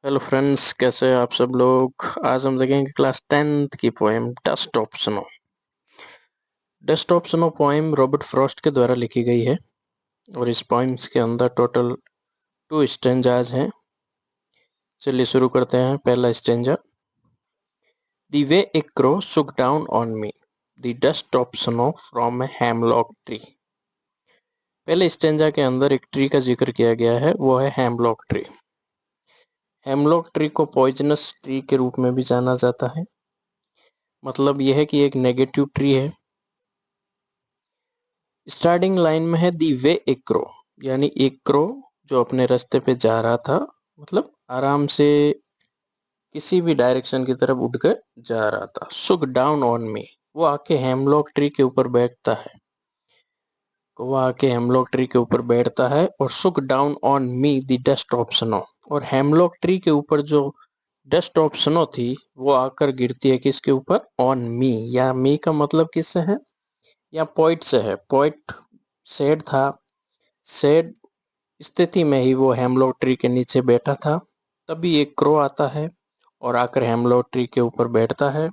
Hello friends, कैसे हैं आप सब लोग। आज हम देखेंगे क्लास 10th की poem dust of snow. Dust of snow poem Robert Frost के द्वारा लिखी गई है और इस पोएम्स के अंदर टोटल 2 स्टेंजाज हैं। चलिए शुरू करते हैं। पहला stanza. The way A crow Shuk down on me the dust of snow from a hemlock tree. पहले स्टेंजा के अंदर एक ट्री का जिक्र किया गया है, वो है हेमलॉक ट्री। हेमलॉक ट्री को पॉइजनस ट्री के रूप में भी जाना जाता है। मतलब यह है कि एक नेगेटिव ट्री है। स्टार्टिंग लाइन में है दी वे एक क्रो, यानी एक क्रो जो अपने रास्ते पे जा रहा था, मतलब आराम से किसी भी डायरेक्शन की तरफ उड़कर जा रहा था। सुक डाउन ऑन मी, वो आके हेमलॉक ट्री के ऊपर बैठता है। वो आके हेमलॉक ट्री के ऊपर बैठता है और सुक down on me the dust of snow, और हेमलॉक ट्री के ऊपर जो डस्ट ऑफ स्नो थी वो आकर गिरती है किसके ऊपर, ऑन मी। या मी का मतलब किससे है, या पॉइंट से है। पॉइंट सेड था, सेड स्थिति में ही वो हेमलॉक ट्री के नीचे बैठा था। तभी एक क्रो आता है और आकर हेमलॉक ट्री के ऊपर बैठता है,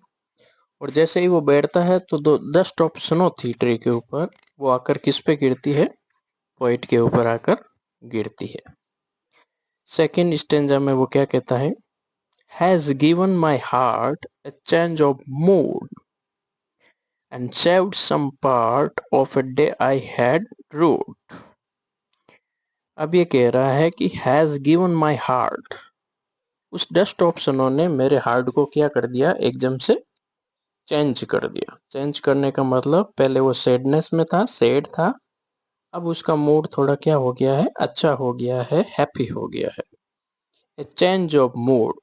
और जैसे ही वो बैठता है तो दो डस्ट ऑफ स्नो थी ट्री के ऊपर, वो आकर किस पे गिरती है, पॉइंट के ऊपर आकर गिरती है। सेकंड स्टेंजा में वो क्या कहता है, has given my heart a change of mood and saved some part of a day I had rued। अब ये कह रहा है कि हैज गिवन माई हार्ट, उस डस्ट ऑप्शनों ने मेरे हार्ट को क्या कर दिया, एकदम से चेंज कर दिया। चेंज करने का मतलब पहले वो सैडनेस में था, सैड था, अब उसका मूड थोड़ा क्या हो गया है, अच्छा हो गया है, हैप्पी हो गया है। ए चेंज ऑफ मूड,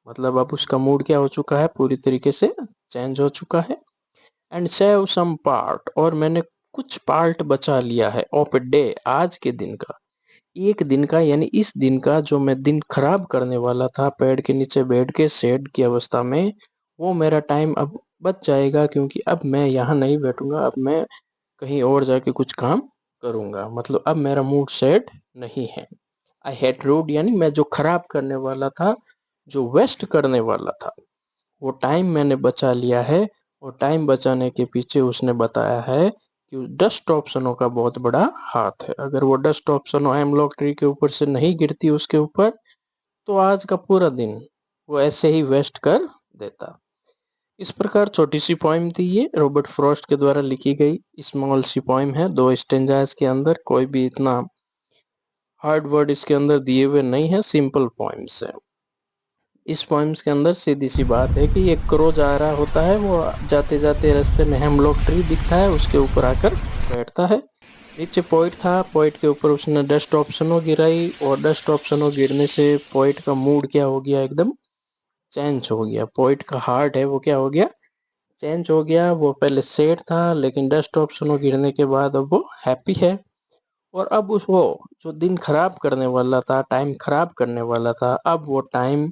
मतलब अब उसका मूड क्या हो चुका है, पूरी तरीके से चेंज हो चुका है। एंड सेव सम पार्ट, और मैंने कुछ पार्ट बचा लिया है, ऑफ ए डे, आज के दिन का, एक दिन का, यानी इस दिन का जो मैं दिन खराब करने वाला था पेड़ के नीचे बैठ के सेड की अवस्था में, वो मेरा टाइम अब बच जाएगा, क्योंकि अब मैं यहाँ नहीं बैठूंगा, अब मैं कहीं और जाके कुछ काम करूंगा। मतलब अब मेरा मूड सेट नहीं है। आई हैड रूड, यानी मैं जो खराब करने वाला था, जो वेस्ट करने वाला था, वो टाइम मैंने बचा लिया है। और टाइम बचाने के पीछे उसने बताया है कि डस्ट ऑप्शनों का बहुत बड़ा हाथ है। अगर वो डस्ट ऑप्शन हेमलॉक ट्री के ऊपर से नहीं गिरती उसके ऊपर, तो आज का पूरा दिन वो ऐसे ही वेस्ट कर देता। इस प्रकार छोटी सी पोइम थी ये, रॉबर्ट फ्रॉस्ट के द्वारा लिखी गई स्मॉल सी पोइम है। 2 स्टेंजाज के अंदर, कोई भी इतना हार्ड वर्ड इसके अंदर दिए हुए नहीं है, सिंपल पोइम्स है। इस पोइम्स के अंदर सीधी सी बात है कि एक क्रो जा रहा होता है, वो जाते जाते रास्ते में हेमलॉक ट्री दिखता है, उसके ऊपर आकर बैठता है। नीचे पॉइंट था, पॉइंट के ऊपर उसने डस्ट ऑप्शनो गिराई, और डस्ट ऑप्शनो गिरने से पॉइंट का मूड क्या हो गया, एकदम चेंज हो गया। पॉइंट का हार्ट है वो क्या हो गया, चेंज हो गया। वो पहले सैड था, लेकिन डस्ट ऑप्शनो गिरने के बाद अब वो हैप्पी है। और अब उस वो जो दिन खराब करने वाला था, टाइम खराब करने वाला था, अब वो टाइम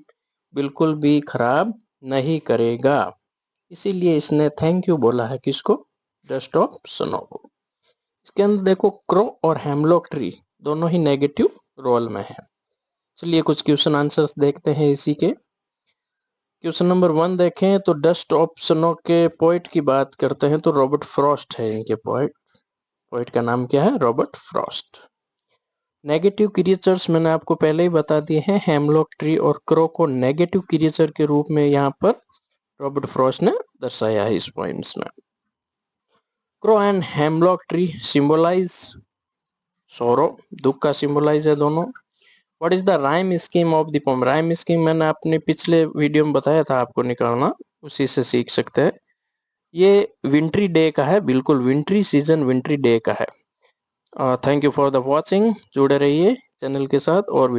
बिल्कुल भी खराब नहीं करेगा। इसीलिए इसने थैंक यू बोला है किसको, डस्ट ऑफ स्नो को। इसके अंदर देखो क्रो और हेमलॉक ट्री दोनों ही नेगेटिव रोल में है। चलिए कुछ क्वेश्चन आंसर्स देखते हैं इसी के। क्वेश्चन नंबर 1 देखें तो डस्ट ऑफ स्नो के पोइट की बात करते हैं तो रॉबर्ट फ्रॉस्ट है इनके पोइट। पोइट का नाम क्या है, रॉबर्ट फ्रॉस्ट। नेगेटिव क्रिएचर्स मैंने आपको पहले ही बता दिए हैं, हेमलॉक ट्री और क्रो को नेगेटिव क्रिएचर के रूप में यहाँ पर रॉबर्ट फ्रॉस्ट ने दर्शाया है इस पोइम्स में। Crow and hemlock tree symbolize sorrow, दुख का सिंबलाइज है दोनों। What is the rhyme scheme of the poem, rhyme scheme मैंने अपने पिछले वीडियो में बताया था आपको निकालना, उसी से सीख सकते हैं। ये विंट्री डे का है, बिल्कुल विंट्री सीजन विंट्री डे का है। Thank you for the watching, जुड़े रहिए चैनल के साथ और वीडियो